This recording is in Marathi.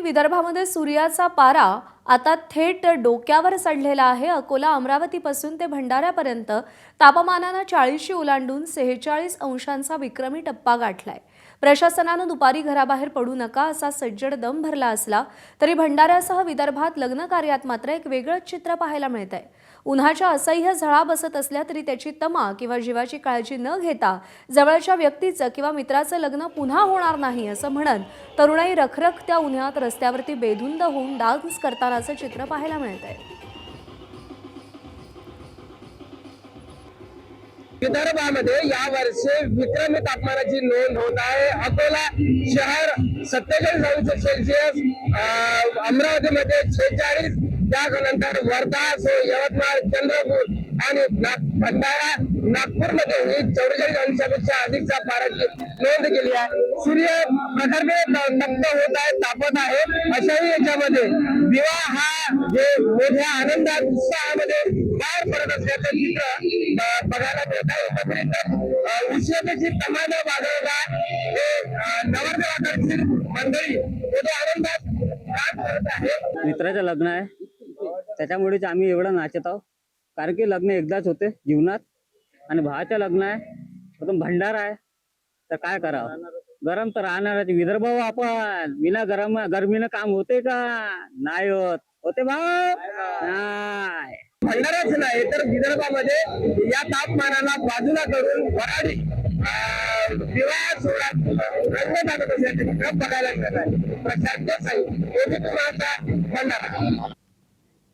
विदर्भामध्ये सूर्याचा पारा आता थेट डोक्यावर चढलेला आहे। अकोला अमरावतीपासून ते भंडाऱ्यापर्यंत तापमानाने 40शी ओलांडून 46 अंशांचा विक्रमी टप्पा गाठलाय। प्रशासनाने दुपारी घराबाहेर पडू नका असा सज्जड दम भरला असला तरी भंडाऱ्यासह विदर्भात लग्न कार्यात मात्र एक वेगळंच चित्र पाहायला मिळतंय। उन्हाच्या असह्य झळा बसत असल्या तरी त्याची तमा किंवा जीवाची काळजी न घेता जवळच्या व्यक्तीचं किंवा मित्राचं लग्न पुन्हा होणार नाही असं म्हणत तरुणाई रखरखत्या उन्हात रस्त्यावरती बेधुंद होऊन डान्स करतानाचं चित्र पाहायला मिळतंय। विदर्भामध्ये यावर्षी विक्रमी तापमानाची नोंद होत आहे। अकोला शहर 47 अंश सेल्सिअस, अमरावतीमध्ये 46, त्यानंतर वर्धा, यवतमाळ, चंद्रपूर आणि भंडारा, नागपूरमध्ये 44 अंशापेक्षा अधिकचा पाराची नोंद केली आहे। सूर्य प्रखरपणे तप्त होत आहे, तापत आहे। अशाही याच्यामध्ये दिवा हा जे मोठ्या आनंदात उत्साहामध्ये बाहेर पडत असल्याचं चित्र बघायला मिळत आहे। उष्णतेची प्रमाण वाढवता नवरदेवाकडची मंडळी मोठ्या आनंदात काम करत आहे। मित्राचं लग्न आहे, त्याच्यामुळेच आम्ही एवढं नाचत आहोत। कारण की लग्न एकदाच होते जीवनात आणि भावाचं लग्न आहे, एकदम भंडारा आहे, तर काय करावं, गरम तर राहणार। विदर्भ आपण विना गरमीनं काम होते का? नाही होते भाऊ, नाही। भंडाराच नाही तर विदर्भामध्ये या तापमानाला बाजूला करून वराडी दिवा सोडा रंग टाकत असल्याचे बघायला मिळत आहे। प्रशांत देसाई, भंडारा।